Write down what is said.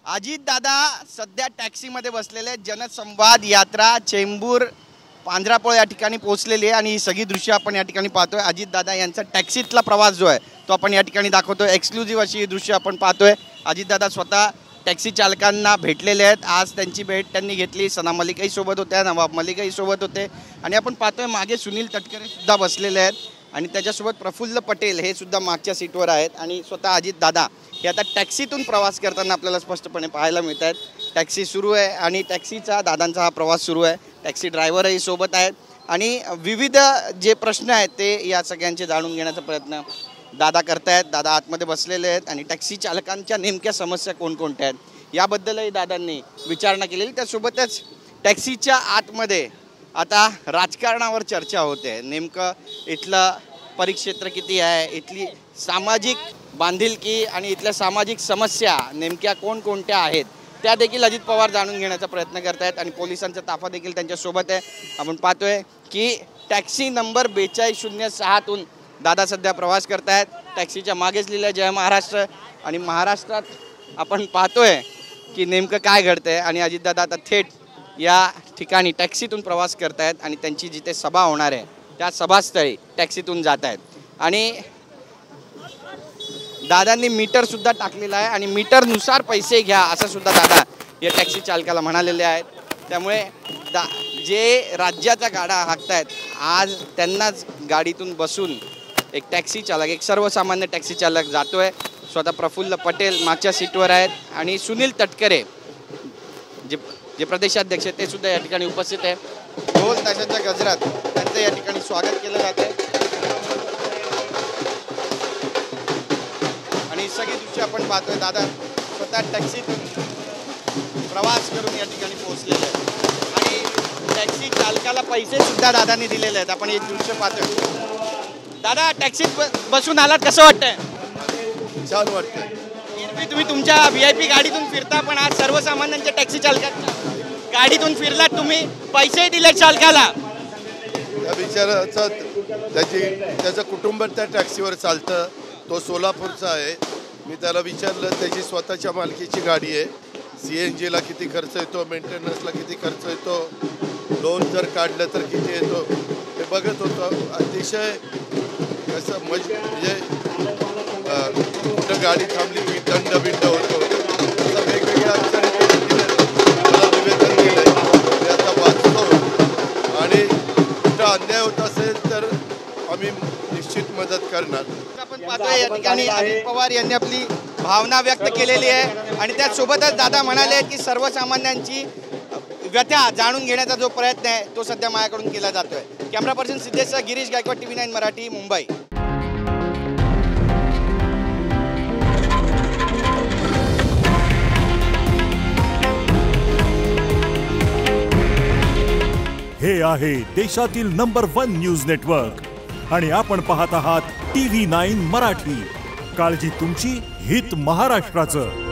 अजित दादा सध्या टॅक्सीमध्ये बसलेले आहेत। जनसंवाद यात्रा चेंबूर पांढरापळ या ठिकाणी पोहोचलेली आहे आणि ही सगळी दृश्य आपण या ठिकाणी पाहतोय। अजित दादा यांचा टॅक्सीतला प्रवास जो आहे तो आपण या ठिकाणी दाखवतोय। एक्सक्लुझिव्ह अशी ही दृश्य आपण पाहतोय। अजित दादा स्वतः टॅक्सी चालकांना भेटलेले आहेत। आज त्यांची भेट त्यांनी घेतली। सना मलिकही सोबत होत्या, नवाब मलिकही सोबत होते आणि आपण पाहतोय मागे सुनील तटकरे सुद्धा बसलेले आहेत आणि त्याच्यासोबत प्रफुल्ल पटेल हे सुद्धा मागच्या सीटवर आहेत आणि स्वतः अजित दादा हे आता टॅक्सीतून प्रवास करताना आपल्याला स्पष्टपणे पाहायला मिळत आहेत। टॅक्सी सुरू आहे आणि टॅक्सीचा दादांचा हा प्रवास सुरू आहे। टॅक्सी ड्रायव्हरही सोबत आहेत आणि विविध जे प्रश्न आहेत ते या सगळ्यांचे जाणून घेण्याचा प्रयत्न दादा करतायत। दादा आतमध्ये बसलेले आहेत आणि टॅक्सी चालकांच्या नेमक्या समस्या कोणकोणत्या आहेत याबद्दलही दादांनी विचारणा केलेली। त्यासोबतच टॅक्सीच्या आतमध्ये आता राजकारणावर चर्चा होते। नेमकं इथलं परिक्षेत्र किती आहे, इथली सामाजिक बांधिलकी आणि इथल्या सामाजिक समस्या नेमक्या कोणकोणत्या आहेत त्या देखील अजित पवार जाणून घेण्याचा प्रयत्न करतायत आणि पोलिसांचा ताफा देखील त्यांच्यासोबत आहे। आपण पाहतोय की टॅक्सी नंबर 4206 तून दादा सध्या प्रवास करतायत। टॅक्सीच्या मागेच लिहिलं जय महाराष्ट्र आणि महाराष्ट्रात आपण पाहतोय की नेमकं काय घडतंय आणि अजितदादा आता थेट या ठिकाणी टॅक्सीतून प्रवास करतायत आणि त्यांची जिथे सभा होणार आहे त्या सभास्थळी टॅक्सीतून जात आहेत आणि दादांनी मीटर सुद्धा टाकलेला आहे आणि मीटरनुसार पैसे घ्या असं सुद्धा दादा या टॅक्सी चालकाला म्हणालेले आहेत। त्यामुळे जे राज्याचा गाडा हाकतायत आज त्यांनाच गाडीतून बसून एक टॅक्सी चालक, एक सर्वसामान्य टॅक्सी चालक जातोय। स्वतः प्रफुल्ल पटेल मागच्या सीटवर आहेत आणि सुनील तटकरे जे प्रदेशाध्यक्ष ते सुद्धा या ठिकाणी उपस्थित आहे। ढोल ताशाच्या गजरात त्यांचं या ठिकाणी स्वागत केलं जात आहे आणि सगळी दृश्य आपण पाहतोय। दादा स्वतः टॅक्सीतून प्रवास करून या ठिकाणी पोहोचलेले आहेत आणि टॅक्सी चालकाला पैसे सुद्धा दादांनी दिलेले आहेत। आपण हे दृश्य पाहतोय। दादा टॅक्सीत बसून आलात, कसं वाटतंय? छान वाटतंय। तुम्ही तुमच्या VIP गाडीतून फिरता पण आज सर्वसामान्यांच्या टॅक्सी चालकांच्या गाडीतून फिरलात, तुम्ही पैसे दिले चालकाला। त्या बिचाराचा त्याचं कुटुंब त्या टॅक्सीवर चालतं। तो सोलापूरचा आहे। मी त्याला विचारलं त्याची स्वतःच्या मालकीची गाडी आहे, CNG ला किती खर्च येतो, मेंटेनन्सला किती खर्च येतो, लोन जर काढलं तर किती येतो हे बघत होतो। अतिशय कसं म्हणजे कुठं गाडी थांबली की दंड होतो, असं वेगवेगळ्या अडचणी मला निवेदन केलं आहे। आता वाचतो आणि कुठं अन्याय होत असेल तर आम्ही निश्चित मदत करणार। आपण पाहतोय या ठिकाणी अजित पवार यांनी आपली भावना व्यक्त केलेली आहे आणि त्यासोबतच दादा म्हणाले की सर्वसामान्यांची व्यथा जाणून घेण्याचा जो प्रयत्न आहे तो सध्या माझ्याकडून केला जातोय। Camera person Siddhesh Girish Gaikwad, TV9 Marathi, Mumbai. हे आहे देशातील नंबर 1 न्यूज नेटवर्क आणि आपण पाहत आहात TV9 मराठी। काळजी तुमची, हित महाराष्ट्राचं।